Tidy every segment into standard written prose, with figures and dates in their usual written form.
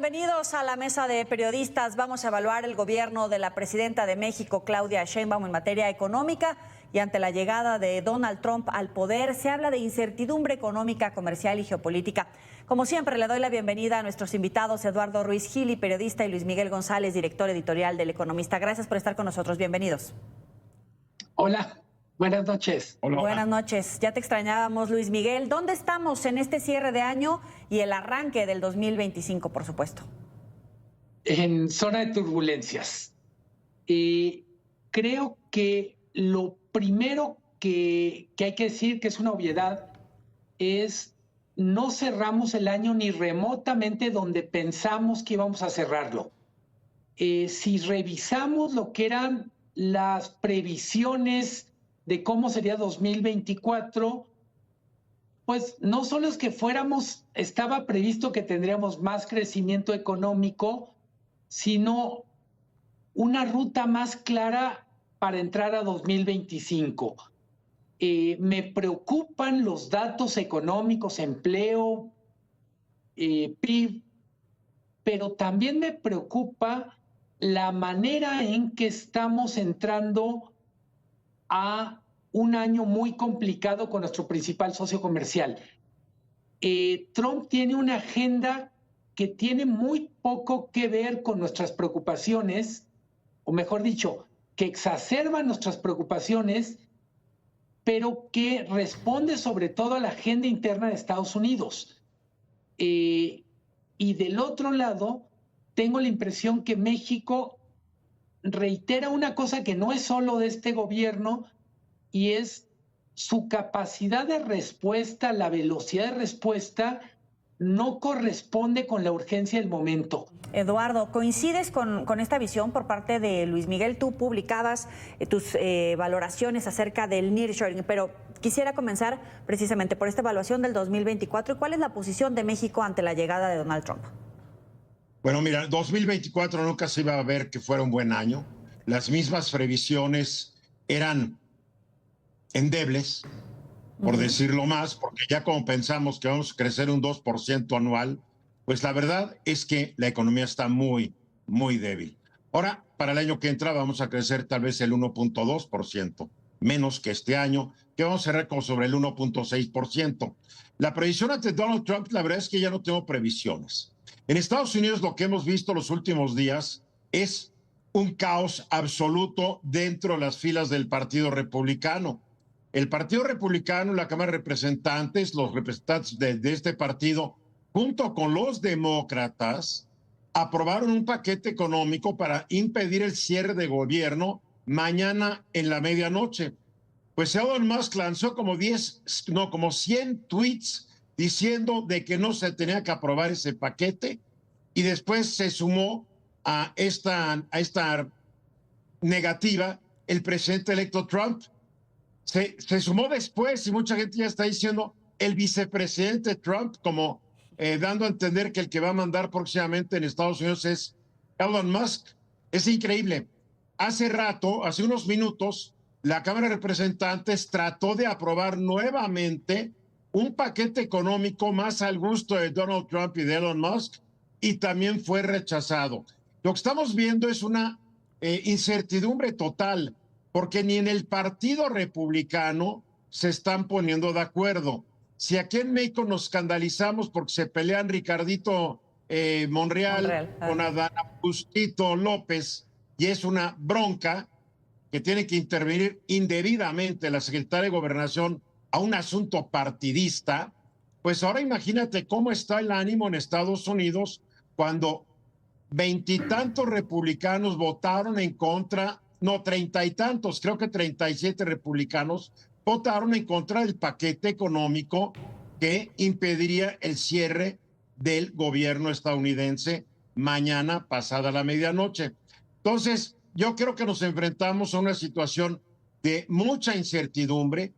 Bienvenidos a la mesa de periodistas. Vamos a evaluar el gobierno de la presidenta de México, Claudia Sheinbaum, en materia económica. Y ante la llegada de Donald Trump al poder, se habla de incertidumbre económica, comercial y geopolítica. Como siempre, le doy la bienvenida a nuestros invitados, Eduardo Ruiz Gili, periodista, y Luis Miguel González, director editorial del Economista. Gracias por estar con nosotros. Bienvenidos. Hola, buenas noches. Hola. Buenas noches. Ya te extrañábamos, Luis Miguel. ¿Dónde estamos en este cierre de año y el arranque del 2025, por supuesto? En zona de turbulencias. Creo que lo primero que hay que decir, que es una obviedad, es no cerramos el año ni remotamente donde pensamos que íbamos a cerrarlo. Si revisamos lo que eran las previsiones de cómo sería 2024, pues no solo es que estaba previsto que tendríamos más crecimiento económico, sino una ruta más clara para entrar a 2025. Me preocupan los datos económicos, empleo, PIB, pero también me preocupa la manera en que estamos entrando a un año muy complicado con nuestro principal socio comercial. Trump tiene una agenda que tiene muy poco que ver con nuestras preocupaciones, o mejor dicho, que exacerba nuestras preocupaciones, pero que responde sobre todo a la agenda interna de Estados Unidos. Y del otro lado, tengo la impresión que México reitera una cosa que no es solo de este gobierno, y es su capacidad de respuesta, la velocidad de respuesta no corresponde con la urgencia del momento. Eduardo, ¿coincides con esta visión por parte de Luis Miguel? Tú publicabas tus valoraciones acerca del nearshoring, pero quisiera comenzar precisamente por esta evaluación del 2024. ¿Cuál es la posición de México ante la llegada de Donald Trump? Bueno, mira, 2024 nunca se iba a ver que fuera un buen año. Las mismas previsiones eran endebles, por decirlo más, porque ya como pensamos que vamos a crecer un 2% anual, pues la verdad es que la economía está muy, muy débil. Ahora, para el año que entra vamos a crecer tal vez el 1.2%, menos que este año, que vamos a cerrar como sobre el 1.6%. La previsión ante Donald Trump, la verdad es que ya no tengo previsiones. En Estados Unidos lo que hemos visto los últimos días es un caos absoluto dentro de las filas del Partido Republicano. El Partido Republicano, la Cámara de Representantes, los representantes de este partido, junto con los demócratas, aprobaron un paquete económico para impedir el cierre de gobierno mañana en la medianoche. Pues Elon Musk lanzó como 100 tweets diciendo de que no se tenía que aprobar ese paquete, y después se sumó a esta negativa el presidente electo Trump. Se sumó después, y mucha gente ya está diciendo el vicepresidente Trump, como dando a entender que el que va a mandar próximamente en Estados Unidos es Elon Musk. Es increíble. Hace unos minutos, la Cámara de Representantes trató de aprobar nuevamente un paquete económico más al gusto de Donald Trump y de Elon Musk, y también fue rechazado. Lo que estamos viendo es una incertidumbre total, porque ni en el Partido Republicano se están poniendo de acuerdo. Si aquí en México nos escandalizamos porque se pelean Ricardito Monreal con Adán Augustito López, y es una bronca que tiene que intervenir indebidamente la secretaria de Gobernación a un asunto partidista, pues ahora imagínate cómo está el ánimo en Estados Unidos cuando 20 y tantos republicanos votaron en contra, no, 30 y tantos, creo que 37 republicanos votaron en contra del paquete económico que impediría el cierre del gobierno estadounidense mañana pasada la medianoche. Entonces, yo creo que nos enfrentamos a una situación de mucha incertidumbre.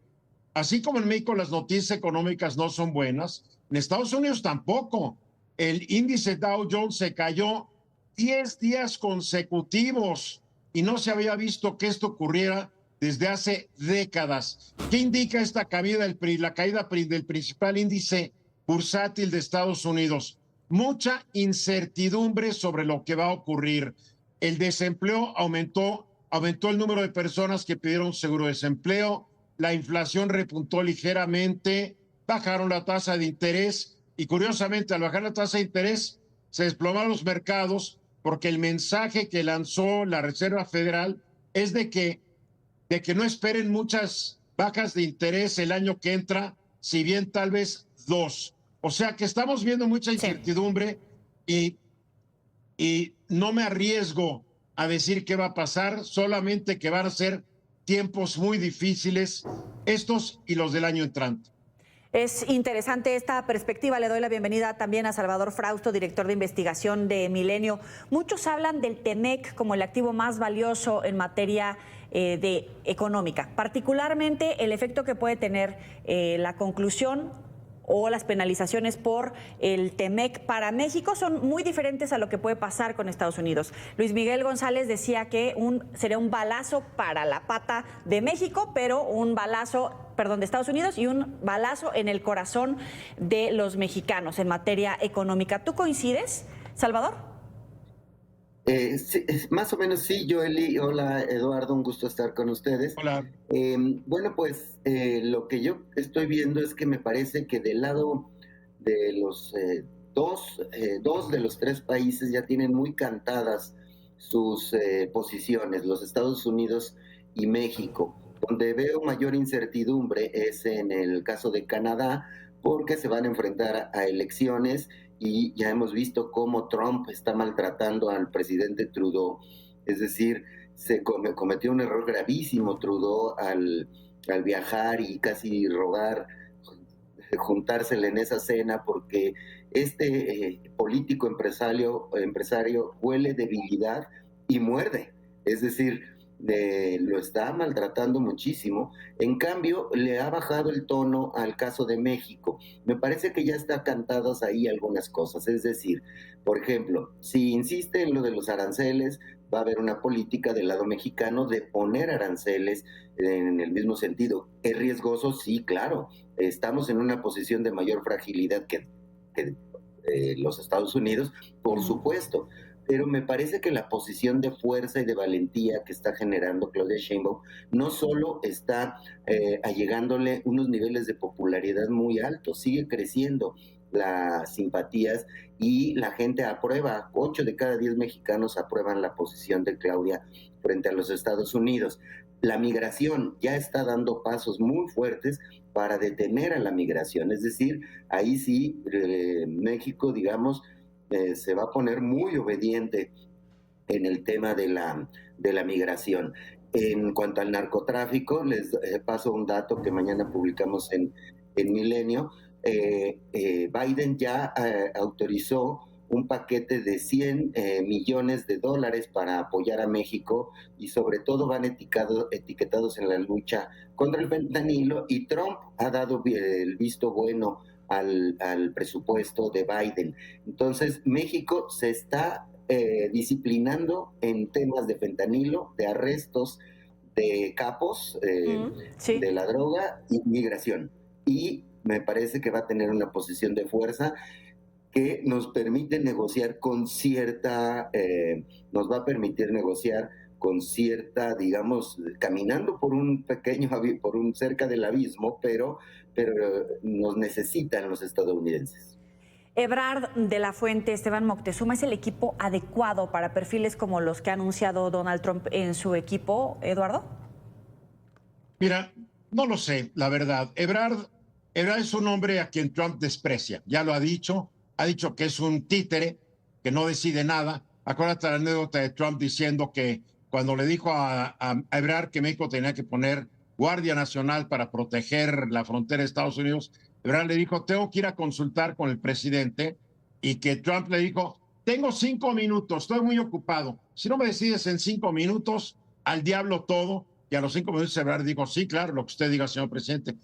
Así como en México las noticias económicas no son buenas, en Estados Unidos tampoco. El índice Dow Jones se cayó 10 días consecutivos y no se había visto que esto ocurriera desde hace décadas. ¿Qué indica esta caída, la caída del principal índice bursátil de Estados Unidos? mucha incertidumbre sobre lo que va a ocurrir. El desempleo aumentó el número de personas que pidieron seguro de desempleo, la inflación repuntó ligeramente, bajaron la tasa de interés y curiosamente al bajar la tasa de interés se desplomaron los mercados porque el mensaje que lanzó la Reserva Federal es de que no esperen muchas bajas de interés el año que entra, si bien tal vez 2. O sea que estamos viendo mucha incertidumbre y no me arriesgo a decir qué va a pasar, solamente que van a ser tiempos muy difíciles estos y los del año entrante. Es interesante esta perspectiva. Le doy la bienvenida también a Salvador Frausto, director de investigación de Milenio. Muchos hablan del TEMEC como el activo más valioso en materia de económica, particularmente el efecto que puede tener la conclusión o las penalizaciones por el TEMEC para México son muy diferentes a lo que puede pasar con Estados Unidos. Luis Miguel González decía que sería un balazo para la pata de México, pero un balazo, perdón, de Estados Unidos y un balazo en el corazón de los mexicanos en materia económica. ¿Tú coincides, Salvador? Sí, más o menos sí, Joely. Hola, Eduardo, un gusto estar con ustedes. Hola. Bueno, pues lo que yo estoy viendo es que me parece que del lado de los dos de los tres países ya tienen muy cantadas sus posiciones, los Estados Unidos y México. Donde veo mayor incertidumbre es en el caso de Canadá, porque se van a enfrentar a elecciones y ya hemos visto cómo Trump está maltratando al presidente Trudeau. Es decir, se cometió un error gravísimo Trudeau al viajar y casi rogar juntársele en esa cena, porque este político empresario huele debilidad y muerde. Es decir, lo está maltratando muchísimo. En cambio, le ha bajado el tono al caso de México. Me parece que ya está cantadas ahí algunas cosas. Es decir, por ejemplo, si insiste en lo de los aranceles, va a haber una política del lado mexicano de poner aranceles en el mismo sentido. ¿Es riesgoso? Sí, claro. Estamos en una posición de mayor fragilidad que los Estados Unidos, por supuesto. Pero me parece que la posición de fuerza y de valentía que está generando Claudia Sheinbaum no solo está allegándole unos niveles de popularidad muy altos, sigue creciendo las simpatías y la gente aprueba, 8 de cada 10 mexicanos aprueban la posición de Claudia frente a los Estados Unidos. La migración ya está dando pasos muy fuertes para detener a la migración, es decir, ahí sí México, digamos, se va a poner muy obediente en el tema de la migración. En cuanto al narcotráfico, les paso un dato que mañana publicamos en Milenio. Biden ya autorizó un paquete de 100 millones de dólares para apoyar a México y sobre todo van etiquetados en la lucha contra el fentanilo, y Trump ha dado el visto bueno al presupuesto de Biden. Entonces, México se está disciplinando en temas de fentanilo, de arrestos de capos Sí. de la droga y migración. Y me parece que va a tener una posición de fuerza que nos permite negociar con cierta, nos va a permitir negociar con cierta, digamos, caminando por un cerca del abismo, pero nos necesitan los estadounidenses. Ebrard de la Fuente, Esteban Moctezuma, ¿es el equipo adecuado para perfiles como los que ha anunciado Donald Trump en su equipo, Eduardo? Mira, no lo sé, la verdad. Ebrard es un hombre a quien Trump desprecia, ya lo ha dicho que es un títere, que no decide nada. Acuérdate la anécdota de Trump diciendo que cuando le dijo a Ebrard que México tenía que poner Guardia Nacional para proteger la frontera de Estados Unidos, Ebrard le dijo, tengo que ir a consultar con el presidente, y que Trump le dijo, tengo 5 minutos, estoy muy ocupado. Si no me decides en 5 minutos, al diablo todo. Y a los 5 minutos Ebrard dijo, sí, claro, lo que usted diga, señor presidente.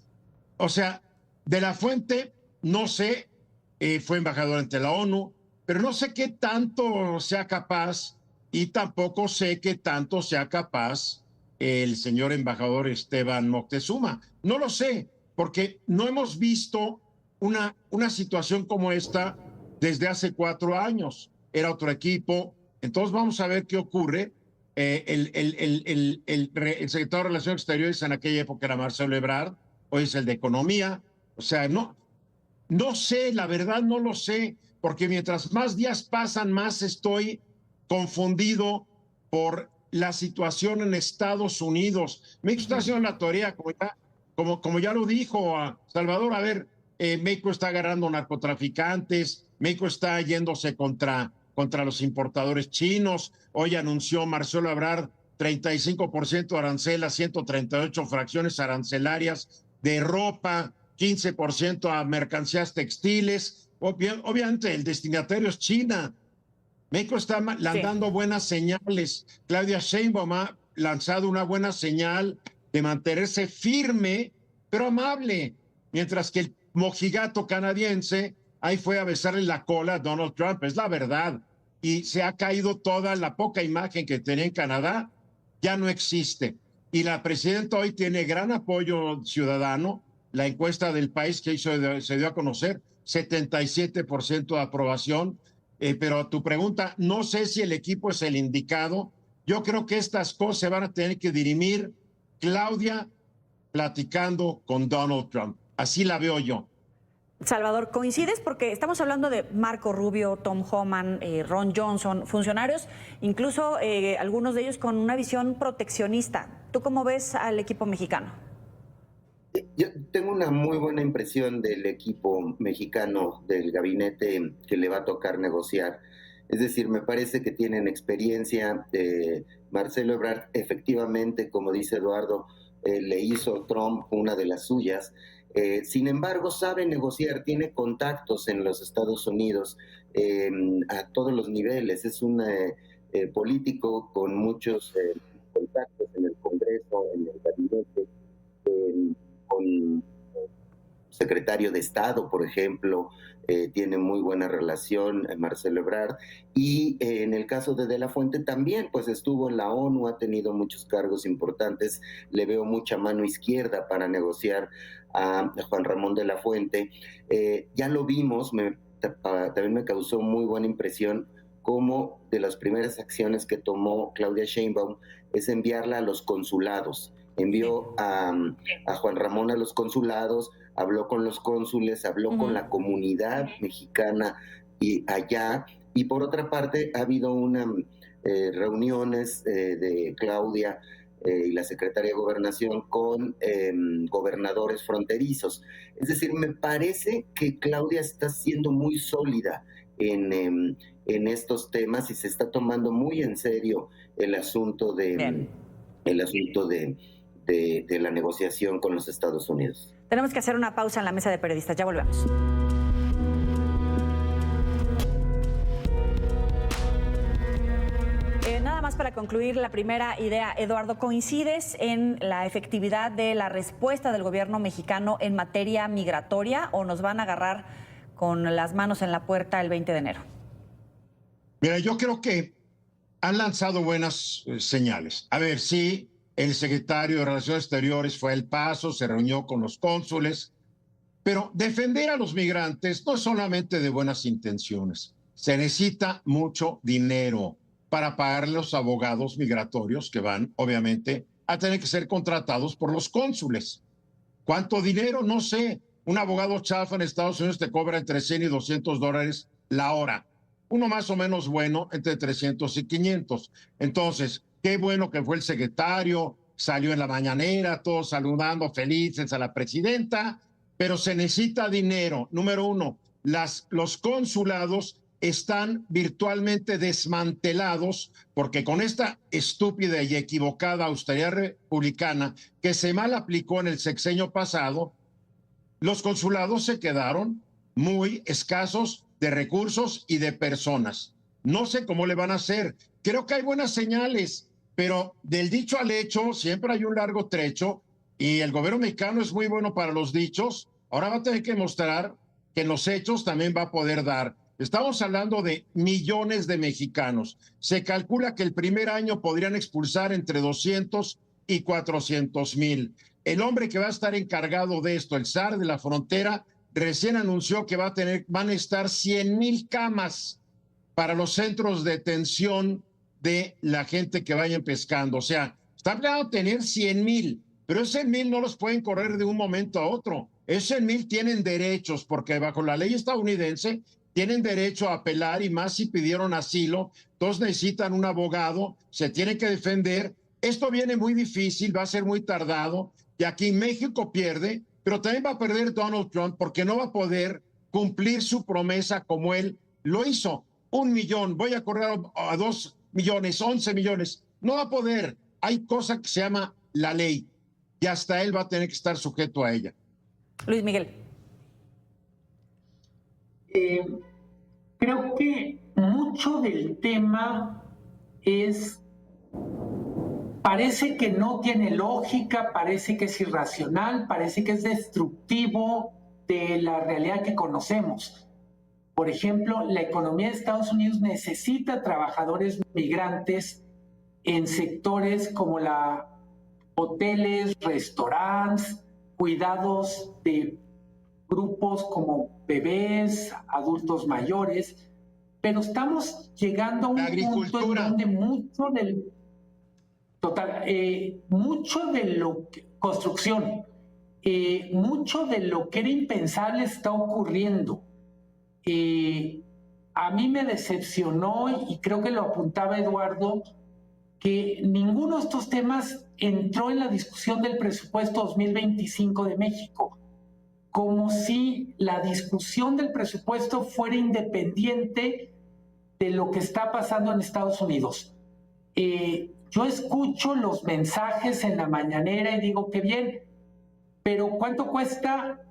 O sea, de la Fuente, no sé, fue embajador ante la ONU, pero no sé qué tanto sea capaz, y tampoco sé qué tanto sea capaz el señor embajador Esteban Moctezuma. No lo sé, porque no hemos visto una situación como esta desde hace 4 años. Era otro equipo. Entonces vamos a ver qué ocurre. El secretario de Relaciones Exteriores en aquella época era Marcelo Ebrard, hoy es el de Economía. O sea, no sé, la verdad no lo sé, porque mientras más días pasan, más estoy confundido por la situación en Estados Unidos. México está haciendo la teoría, como ya lo dijo a Salvador, a ver, México está agarrando narcotraficantes, México está yéndose contra los importadores chinos. Hoy anunció Marcelo Ebrard 35% de arancel a 138 fracciones arancelarias de ropa, 15% a mercancías textiles. Obviamente el destinatario es China. México está dando buenas señales. Claudia Sheinbaum ha lanzado una buena señal de mantenerse firme, pero amable, mientras que el mojigato canadiense ahí fue a besarle la cola a Donald Trump, es la verdad. Y se ha caído toda la poca imagen que tenía en Canadá, ya no existe. Y la presidenta hoy tiene gran apoyo ciudadano. La encuesta del país que se dio a conocer, 77% de aprobación. Pero a tu pregunta, no sé si el equipo es el indicado. Yo creo que estas cosas se van a tener que dirimir Claudia platicando con Donald Trump. Así la veo yo. Salvador, ¿coincides? Porque estamos hablando de Marco Rubio, Tom Homan, Ron Johnson, funcionarios, incluso algunos de ellos con una visión proteccionista. ¿Tú cómo ves al equipo mexicano? Yo tengo una muy buena impresión del equipo mexicano, del gabinete que le va a tocar negociar. Es decir, me parece que tienen experiencia. Marcelo Ebrard, efectivamente, como dice Eduardo, le hizo Trump una de las suyas. Sin embargo, sabe negociar, tiene contactos en los Estados Unidos a todos los niveles. Es un político con muchos contactos en el Congreso, en el gabinete, con secretario de Estado, por ejemplo, tiene muy buena relación Marcelo Ebrard, y en el caso de la Fuente también, pues estuvo en la ONU, ha tenido muchos cargos importantes, le veo mucha mano izquierda para negociar a Juan Ramón de la Fuente. Ya lo vimos, también me causó muy buena impresión cómo de las primeras acciones que tomó Claudia Sheinbaum es enviarla a los consulados. Envió a Juan Ramón a los consulados, habló con los cónsules, habló con la comunidad mexicana y allá. Y por otra parte, ha habido reuniones de Claudia y la secretaria de Gobernación con gobernadores fronterizos. Es decir, me parece que Claudia está siendo muy sólida en estos temas y se está tomando muy en serio el asunto de la negociación con los Estados Unidos. Tenemos que hacer una pausa en la mesa de periodistas. Ya volvemos. Nada más para concluir la primera idea, Eduardo, ¿coincides en la efectividad de la respuesta del gobierno mexicano en materia migratoria o nos van a agarrar con las manos en la puerta el 20 de enero? Mira, yo creo que han lanzado buenas señales. A ver, sí, el secretario de Relaciones Exteriores fue a El Paso, se reunió con los cónsules, pero defender a los migrantes no es solamente de buenas intenciones. Se necesita mucho dinero para pagar los abogados migratorios que van, obviamente, a tener que ser contratados por los cónsules. ¿Cuánto dinero? No sé. Un abogado chafa en Estados Unidos te cobra entre $100 y $200 la hora. Uno más o menos bueno, entre 300 y 500. Entonces, qué bueno que fue el secretario, salió en la mañanera, todos saludando felices a la presidenta, pero se necesita dinero. Número uno, los consulados están virtualmente desmantelados porque con esta estúpida y equivocada austeridad republicana que se mal aplicó en el sexenio pasado, los consulados se quedaron muy escasos de recursos y de personas. No sé cómo le van a hacer. Creo que hay buenas señales, pero del dicho al hecho siempre hay un largo trecho y el gobierno mexicano es muy bueno para los dichos. Ahora va a tener que mostrar que en los hechos también va a poder dar. Estamos hablando de millones de mexicanos. Se calcula que el primer año podrían expulsar entre 200 y 400,000. El hombre que va a estar encargado de esto, el zar de la frontera, recién anunció que van a estar 100,000 camas para los centros de detención de la gente que vayan pescando. O sea, está planeado tener 100,000, pero esos 100,000 no los pueden correr de un momento a otro. Esos 100,000 tienen derechos, porque bajo la ley estadounidense tienen derecho a apelar, y más si pidieron asilo. Entonces necesitan un abogado, se tiene que defender. Esto viene muy difícil, va a ser muy tardado, y aquí México pierde, pero también va a perder Donald Trump, porque no va a poder cumplir su promesa como él lo hizo. 1,000,000, voy a correr a 2 millones, 11 millones. No va a poder. Hay cosa que se llama la ley, y hasta él va a tener que estar sujeto a ella. Luis Miguel. Creo que mucho del tema parece que no tiene lógica, parece que es irracional, parece que es destructivo de la realidad que conocemos. Por ejemplo, la economía de Estados Unidos necesita trabajadores migrantes en sectores como hoteles, restaurantes, cuidados de grupos como bebés, adultos mayores, pero estamos llegando a un punto en donde construcción, mucho de lo que era impensable está ocurriendo. A mí me decepcionó, y creo que lo apuntaba Eduardo, que ninguno de estos temas entró en la discusión del presupuesto 2025 de México, como si la discusión del presupuesto fuera independiente de lo que está pasando en Estados Unidos. Yo escucho los mensajes en la mañanera y digo, qué bien, pero ¿cuánto cuesta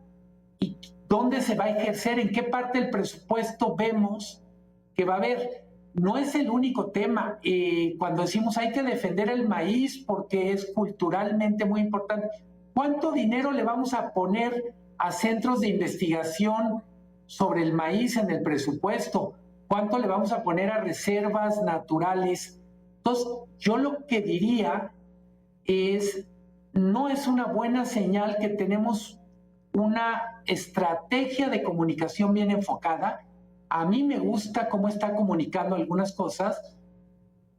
y dónde se va a ejercer? ¿En qué parte del presupuesto vemos que va a haber? No es el único tema. Cuando decimos hay que defender el maíz porque es culturalmente muy importante, ¿cuánto dinero le vamos a poner a centros de investigación sobre el maíz en el presupuesto? ¿Cuánto le vamos a poner a reservas naturales? Entonces, yo lo que diría no es una buena señal que tenemos una estrategia de comunicación bien enfocada. A mí me gusta cómo está comunicando algunas cosas,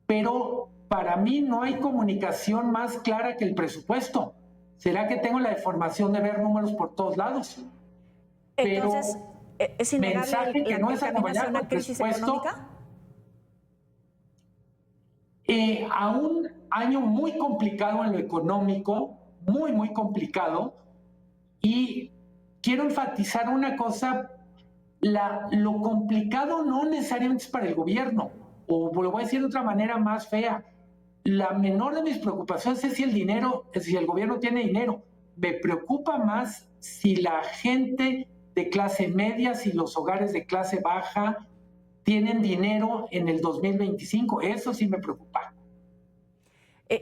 pero para mí no hay comunicación más clara que el presupuesto. ¿Será que tengo la deformación de ver números por todos lados? Entonces, ¿es innegable que no es acompañado por crisis económica? A un año muy complicado en lo económico, muy, muy complicado, y quiero enfatizar una cosa, lo complicado no necesariamente es para el gobierno, o lo voy a decir de otra manera más fea. La menor de mis preocupaciones es si el gobierno tiene dinero. Me preocupa más si la gente de clase media, si los hogares de clase baja tienen dinero en el 2025. Eso sí me preocupa.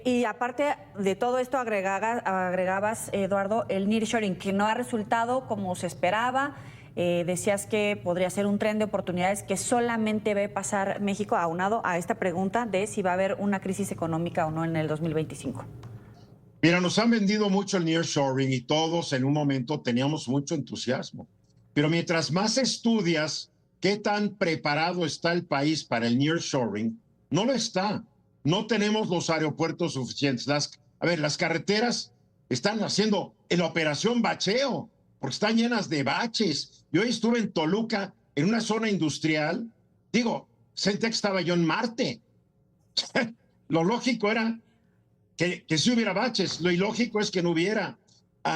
Y aparte de todo esto, agregabas, Eduardo, el nearshoring, que no ha resultado como se esperaba. Decías que podría ser un tren de oportunidades que solamente ve pasar México, aunado a esta pregunta de si va a haber una crisis económica o no en el 2025. Mira, nos han vendido mucho el nearshoring y todos en un momento teníamos mucho entusiasmo. Pero mientras más estudias qué tan preparado está el país para el nearshoring, no lo está. No tenemos los aeropuertos suficientes. Las carreteras están haciendo la operación bacheo, porque están llenas de baches. Yo hoy estuve en Toluca, en una zona industrial. Sentía que estaba yo en Marte. Lo lógico era que sí hubiera baches. Lo ilógico es que no hubiera.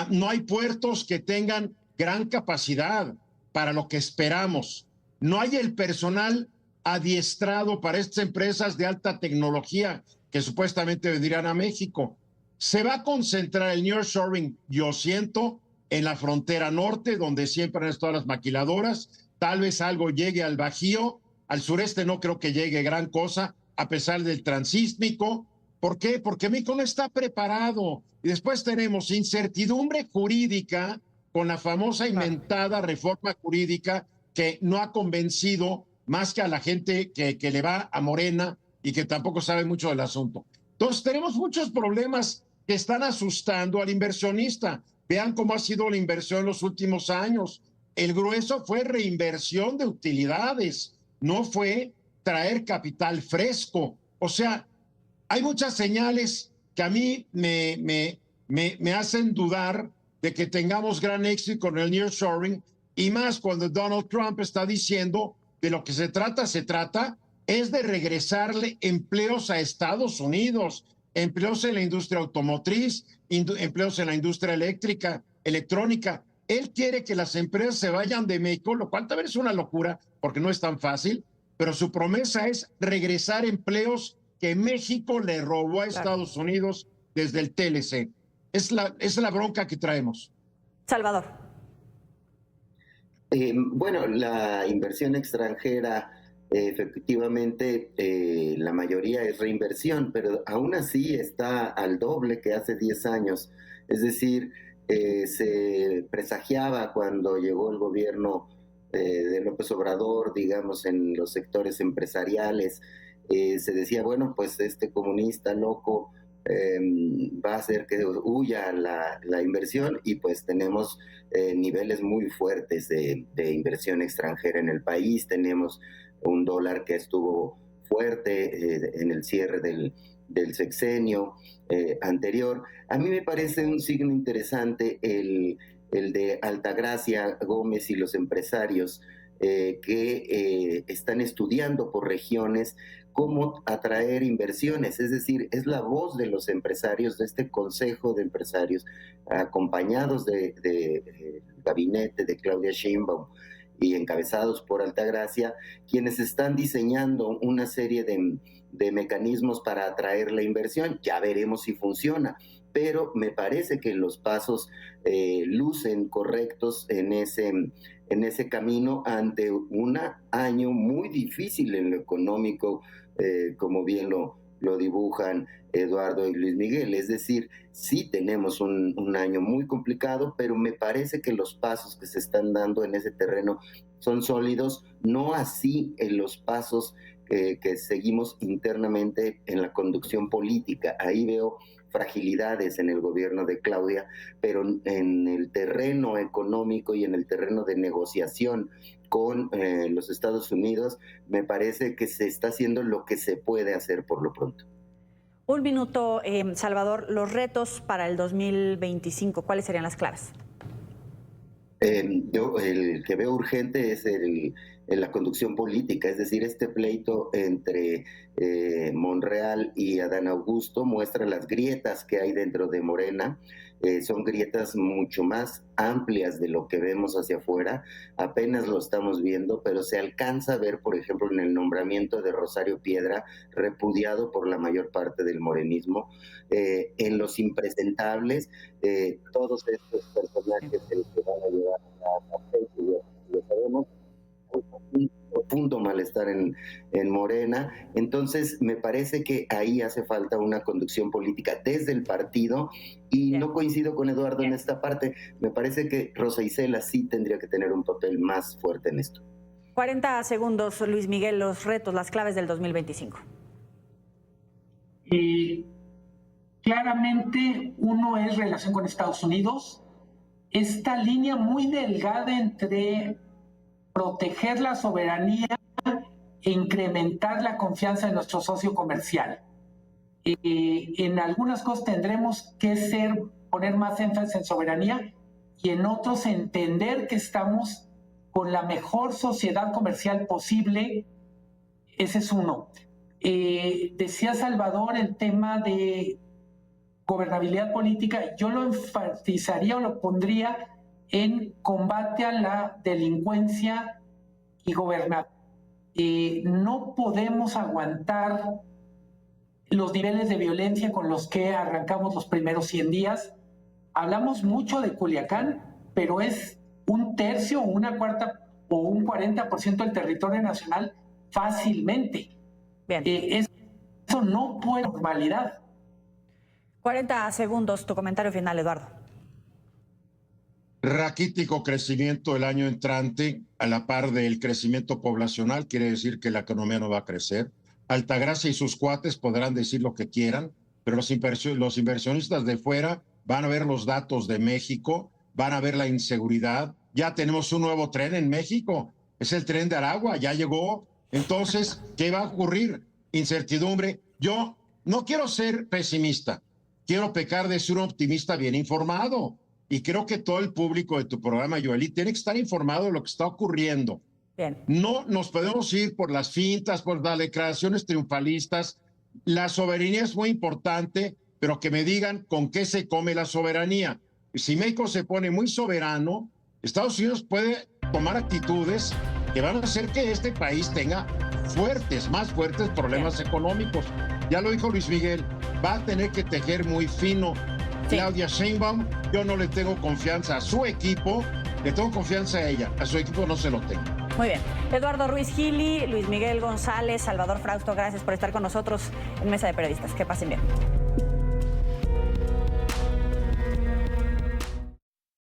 No hay puertos que tengan gran capacidad para lo que esperamos. No hay el personal adiestrado para estas empresas de alta tecnología que supuestamente vendrían a México. Se va a concentrar el nearshoring, yo siento, en la frontera norte, donde siempre han estado las maquiladoras. Tal vez algo llegue al Bajío. Al sureste no creo que llegue gran cosa, a pesar del transísmico. ¿Por qué? Porque México no está preparado. Y después tenemos incertidumbre jurídica con la famosa inventada reforma jurídica que no ha convencido más que a la gente que le va a Morena y que tampoco sabe mucho del asunto. Entonces tenemos muchos problemas que están asustando al inversionista. Vean cómo ha sido la inversión en los últimos años. el grueso fue reinversión de utilidades, no fue traer capital fresco. O sea, hay muchas señales que a mí me hacen dudar de que tengamos gran éxito con el nearshoring, y más cuando Donald Trump está diciendo de lo que se trata es de regresarle empleos a Estados Unidos, empleos en la industria automotriz, empleos en la industria electrónica. Él quiere que las empresas se vayan de México, lo cual también es una locura porque no es tan fácil, pero su promesa es regresar empleos que México le robó a Estados Unidos desde el TLC. Es la bronca que traemos. Salvador. Bueno, la inversión extranjera, efectivamente, la mayoría es reinversión, pero aún así está al doble que hace 10 años. Es decir, se presagiaba cuando llegó el gobierno de López Obrador, digamos, en los sectores empresariales, se decía, bueno, pues este comunista loco va a hacer que huya la inversión, y pues tenemos niveles muy fuertes de inversión extranjera en el país. Tenemos un dólar que estuvo fuerte en el cierre del sexenio anterior. A mí me parece un signo interesante el de Altagracia Gómez y los empresarios que están estudiando por regiones cómo atraer inversiones. Es decir, es la voz de los empresarios, de este consejo de empresarios, acompañados del gabinete de Claudia Sheinbaum y encabezados por Altagracia, quienes están diseñando una serie de mecanismos para atraer la inversión. Ya veremos si funciona, pero me parece que los pasos lucen correctos en ese camino ante un año muy difícil en lo económico, como bien lo dibujan Eduardo y Luis Miguel. Es decir, sí tenemos un año muy complicado, pero me parece que los pasos que se están dando en ese terreno son sólidos, no así en los pasos que seguimos internamente en la conducción política. Ahí veo fragilidades en el gobierno de Claudia, pero en el terreno económico y en el terreno de negociación con los Estados Unidos, me parece que se está haciendo lo que se puede hacer por lo pronto. Un minuto, Salvador, los retos para el 2025, ¿cuáles serían las claves? Yo el que veo urgente es en la conducción política, es decir, este pleito entre Monreal y Adán Augusto muestra las grietas que hay dentro de Morena. Son grietas mucho más amplias de lo que vemos hacia afuera, apenas lo estamos viendo, pero se alcanza a ver, por ejemplo, en el nombramiento de Rosario Piedra, repudiado por la mayor parte del morenismo, en los impresentables, todos estos personajes que van a llevar a Facebook, lo sabemos, un profundo malestar en Morena. Entonces me parece que ahí hace falta una conducción política desde el partido, y no coincido con Eduardo en esta parte. Me parece que Rosa Isela sí tendría que tener un papel más fuerte en esto. 40 segundos, Luis Miguel, los retos, las claves del 2025. Claramente uno es relación con Estados Unidos, esta línea muy delgada entre proteger la soberanía e incrementar la confianza de nuestro socio comercial. En algunas cosas tendremos que poner más énfasis en soberanía, y en otros entender que estamos con la mejor sociedad comercial posible. Ese es uno. Decía Salvador el tema de gobernabilidad política. Yo lo enfatizaría o lo pondría en combate a la delincuencia y gobernabilidad. No podemos aguantar los niveles de violencia con los que arrancamos los primeros 100 días. Hablamos mucho de Culiacán, pero es un tercio, una cuarta o un 40% del territorio nacional fácilmente. Bien. Eso no puede ser normalidad. 40 segundos, tu comentario final, Eduardo. Raquítico crecimiento el año entrante, a la par del crecimiento poblacional, quiere decir que la economía no va a crecer. Altagracia y sus cuates podrán decir lo que quieran, pero los inversionistas de fuera van a ver los datos de México, van a ver la inseguridad, ya tenemos un nuevo tren en México, es el tren de Aragua, ya llegó. Entonces, ¿qué va a ocurrir? Incertidumbre. Yo no quiero ser pesimista, quiero pecar de ser un optimista bien informado. Y creo que todo el público de tu programa, Yoeli, tiene que estar informado de lo que está ocurriendo. Bien. No nos podemos ir por las fintas, por las declaraciones triunfalistas. La soberanía es muy importante, pero que me digan con qué se come la soberanía. Si México se pone muy soberano, Estados Unidos puede tomar actitudes que van a hacer que este país tenga más fuertes problemas económicos. Ya lo dijo Luis Miguel, va a tener que tejer muy fino. Sí. Claudia Sheinbaum, yo no le tengo confianza a su equipo, le tengo confianza a ella, a su equipo no se lo tengo. Muy bien. Eduardo Ruiz Gili, Luis Miguel González, Salvador Frausto, gracias por estar con nosotros en Mesa de Periodistas. Que pasen bien.